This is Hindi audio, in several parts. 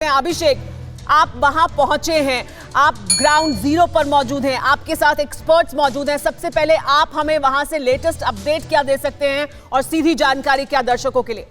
अभिषेक, आप वहां पहुंचे हैं, आप ग्राउंड जीरो पर मौजूद हैं, आपके साथ एक्सपर्ट्स मौजूद हैं। सबसे पहले आप हमें वहां से लेटेस्ट अपडेट क्या दे सकते हैं और सीधी जानकारी क्या दर्शकों के लिए?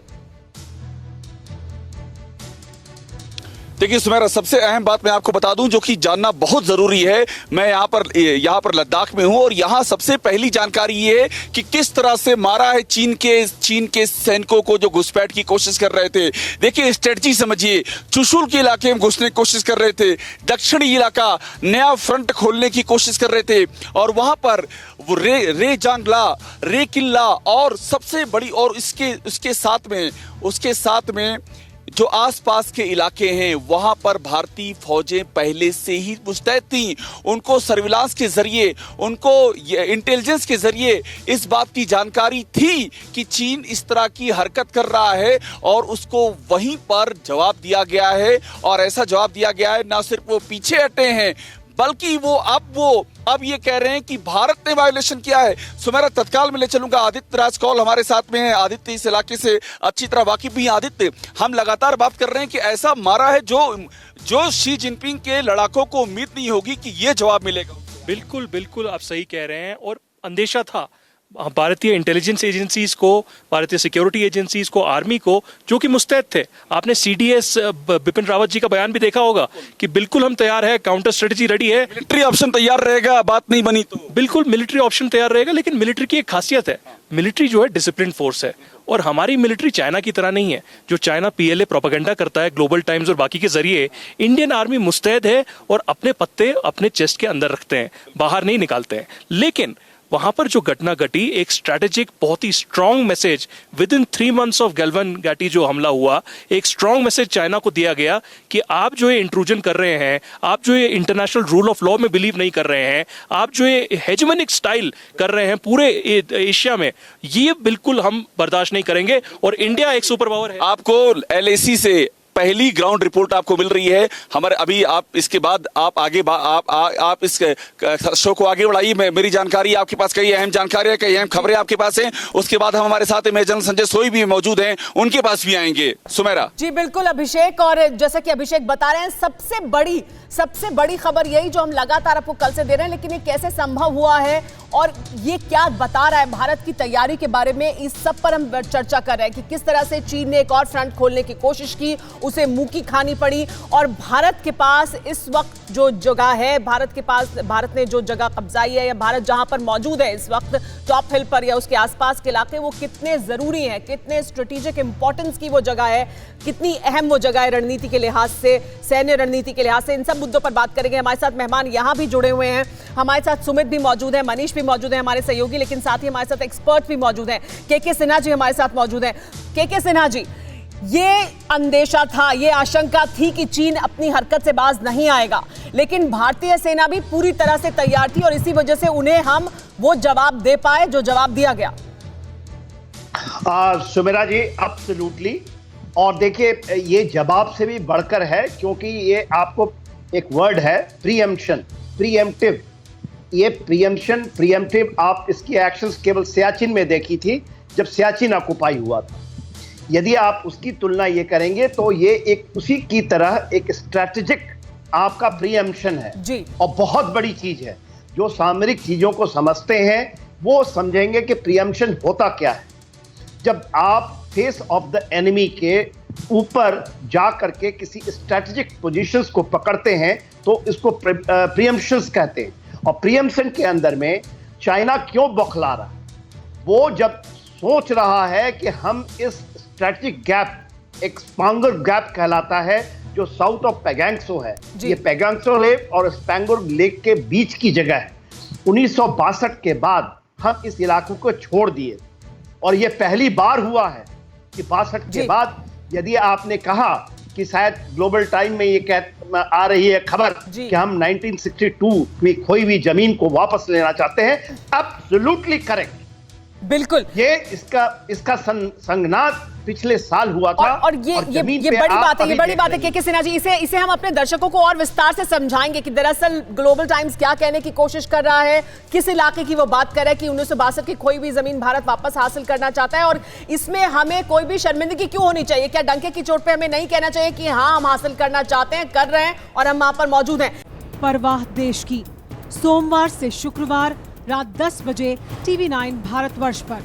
देखिए सुमेरा, सबसे अहम बात मैं आपको बता दूं जो कि जानना बहुत जरूरी है। मैं यहाँ पर लद्दाख में हूं और यहाँ सबसे पहली जानकारी ये है कि किस तरह से मारा है चीन के सैनिकों को जो घुसपैठ की कोशिश कर रहे थे। देखिए स्ट्रेटजी समझिए, चुशुल के इलाके में घुसने की कोशिश कर रहे थे, दक्षिणी इलाका नया फ्रंट खोलने की कोशिश कर रहे थे और वहां पर वो रे जांगला, रे किल्ला और सबसे बड़ी और उसके साथ में जो आसपास के इलाके हैं वहां पर भारतीय फौजें पहले से ही मुस्तैद थीं। उनको सर्विलांस के जरिए, उनको इंटेलिजेंस के जरिए इस बात की जानकारी थी कि चीन इस तरह की हरकत कर रहा है और उसको वहीं पर जवाब दिया गया है। और ऐसा जवाब दिया गया है, ना सिर्फ वो पीछे हटे हैं बल्कि वो अब ये कह रहे हैं कि भारत ने वायोलेशन किया है। सुमेरा, तत्काल में ले चलूंगा आदित्य राज कौल हमारे साथ में है। आदित्य इस इलाके से अच्छी तरह वाकिफ भी हैं। आदित्य, हम लगातार बात कर रहे हैं कि ऐसा मारा है जो शी जिनपिंग के लड़ाकों को उम्मीद नहीं होगी कि ये जवाब मिलेगा। बिल्कुल आप सही कह रहे हैं और अंदेशा था भारतीय इंटेलिजेंस एजेंसीज को, भारतीय सिक्योरिटी एजेंसीज को, आर्मी को, जो कि मुस्तैद थे। आपने सीडीएस बिपिन रावत जी का बयान भी देखा होगा कि बिल्कुल हम तैयार है, काउंटर स्ट्रेटजी रेडी है, मिलिट्री ऑप्शन तैयार रहेगा, बात नहीं बनी तो बिल्कुल मिलिट्री ऑप्शन तैयार रहेगा। लेकिन मिलिट्री की एक खासियत है, मिलिट्री जो है डिसिप्लिन फोर्स है और हमारी मिलिट्री चाइना की तरह नहीं है। जो चाइना पीएलए प्रोपेगेंडा करता है ग्लोबल टाइम्स और बाकी के जरिए, इंडियन आर्मी मुस्तैद है और अपने पत्ते अपने चेस्ट के अंदर रखते हैं, बाहर नहीं निकालते हैं। लेकिन वहां पर जो घटना घटी, एक स्ट्रैटेजिक बहुत ही strong message within 3 months of Galwan घाटी जो हमला हुआ, एक स्ट्रांग मैसेज चाइना को दिया गया कि आप जो ये इंट्रूजन कर रहे हैं, आप जो ये इंटरनेशनल रूल ऑफ लॉ में बिलीव नहीं कर रहे हैं, आप जो ये हेजेमोनिक स्टाइल कर रहे हैं पूरे एशिया में, ये बिल्कुल हम बर्दाश्त नहीं करेंगे और इंडिया एक सुपर पावर है। आपको एलएसी से पहली ग्राउंड रिपोर्ट आपको मिल रही है हमारे। अभी आप इसके बाद आप आगे आप इस शो को आगे बढ़ाइए। मेरी जानकारी आपके पास कई अहम जानकारी है, कई अहम खबरें आपके पास हैं। उसके बाद हम हमारे साथ मेजर संजय सोई भी मौजूद हैं, उनके पास भी आएंगे। सुमेरा जी बिल्कुल अभिषेक, और जैसा कि अभिषेक बता रहे हैं, सबसे बड़ी खबर यही जो हम लगातार आपको कल से दे रहे हैं, लेकिन ये कैसे संभव हुआ है और ये क्या बता रहा है भारत की तैयारी के बारे में, इस सब पर हम चर्चा कर रहे हैं कि किस तरह से चीन ने एक और फ्रंट खोलने की कोशिश की, उसे मुंह की खानी पड़ी। और भारत के पास इस वक्त जो जगह है, भारत ने जो जगह कब्जाई है, या भारत जहां पर मौजूद है इस वक्त टॉप हिल पर या उसके आसपास के इलाके, वो कितने जरूरी हैं, कितने स्ट्रेटेजिक इंपॉर्टेंस की वो जगह है, कितनी अहम वो जगह है रणनीति के लिहाज से, सैन्य रणनीति के लिहाज से। इन सब मुद्दों पर बात करेंगे। हमारे साथ मेहमान यहां भी जुड़े हुए हैं, हमारे साथ सुमित भी मौजूद है, मनीष भी मौजूद है हमारे सहयोगी, लेकिन साथ ही हमारे साथ एक्सपर्ट भी मौजूद हैं। के सिन्हा जी हमारे साथ मौजूद हैं। के सिन्हा जी, ये अंदेशा था, ये आशंका थी कि चीन अपनी हरकत से बाज नहीं आएगा, लेकिन भारतीय सेना भी पूरी तरह से तैयार थी और इसी वजह से उन्हें हम वो जवाब दे पाए जो जवाब दिया गया। सुमेरा जी, एब्सोल्युटली। और देखिए, ये जवाब से भी बढ़कर है, क्योंकि ये आपको एक वर्ड है प्रीएम्प्शन, प्रीएम्प्टिव। ये प्रीएम्प्टिव आप इसकी एक्शंस केवल सियाचिन में देखी थी, जब सियाचिन ऑक्युपाई हुआ था। यदि आप उसकी तुलना ये करेंगे तो ये एक उसी की तरह एक स्ट्रैटेजिक आपका प्रीएम्प्शन है जी। और बहुत बड़ी चीज है। जो सामरिक चीजों को समझते हैं वो समझेंगे कि प्रीएम्प्शन होता क्या है। जब आप फेस ऑफ द एनिमी के ऊपर जा करके किसी स्ट्रैटेजिक पोजीशंस को पकड़ते हैं तो इसको प्रीएम्प्शंस कहते हैं। और प्रीएम्प्शन के अंदर में चाइना क्यों बौखला रहा है? वो जब सोच रहा है कि हम इस स्ट्रैटेजिक गैप, एक स्पांगर गैप कहलाता है, जो साउथ ऑफ पैगांगसो है, ये पैगांगसो लेक और स्पैंगर लेक के बीच की जगह है। 1962 के बाद हम इस इलाके को छोड़ दिए और ये पहली बार हुआ है कि 62 के बाद, यदि आपने कहा कि शायद ग्लोबल टाइम में ये आ रही है खबर कि हम 1962 में खोई हुई जमीन को वापस लेना चाहते हैं, एब्सोल्युटली करेक्ट। बिल्कुल, ये इसका संज्ञान पिछले साल हुआ था। और ये बड़ी बात है, ये बड़ी बात है के सिन्हा जी। इसे हम अपने दर्शकों को और विस्तार से समझाएंगे कि दरअसल ग्लोबल टाइम्स क्या कहने की कोशिश कर रहा है, किस इलाके की वो बात कर रहा है कि 1962 की खोई हुई जमीन भारत वापस हासिल करना चाहता है, और इसमें हमें कोई भी शर्मिंदगी क्यों होनी चाहिए? क्या डंके की चोट पे हमें नहीं कहना चाहिए कि हाँ हम हासिल करना चाहते हैं, कर रहे हैं और हम वहां पर मौजूद हैं? परवाह देश की, सोमवार से शुक्रवार रात 10 बजे TV9 भारतवर्ष पर।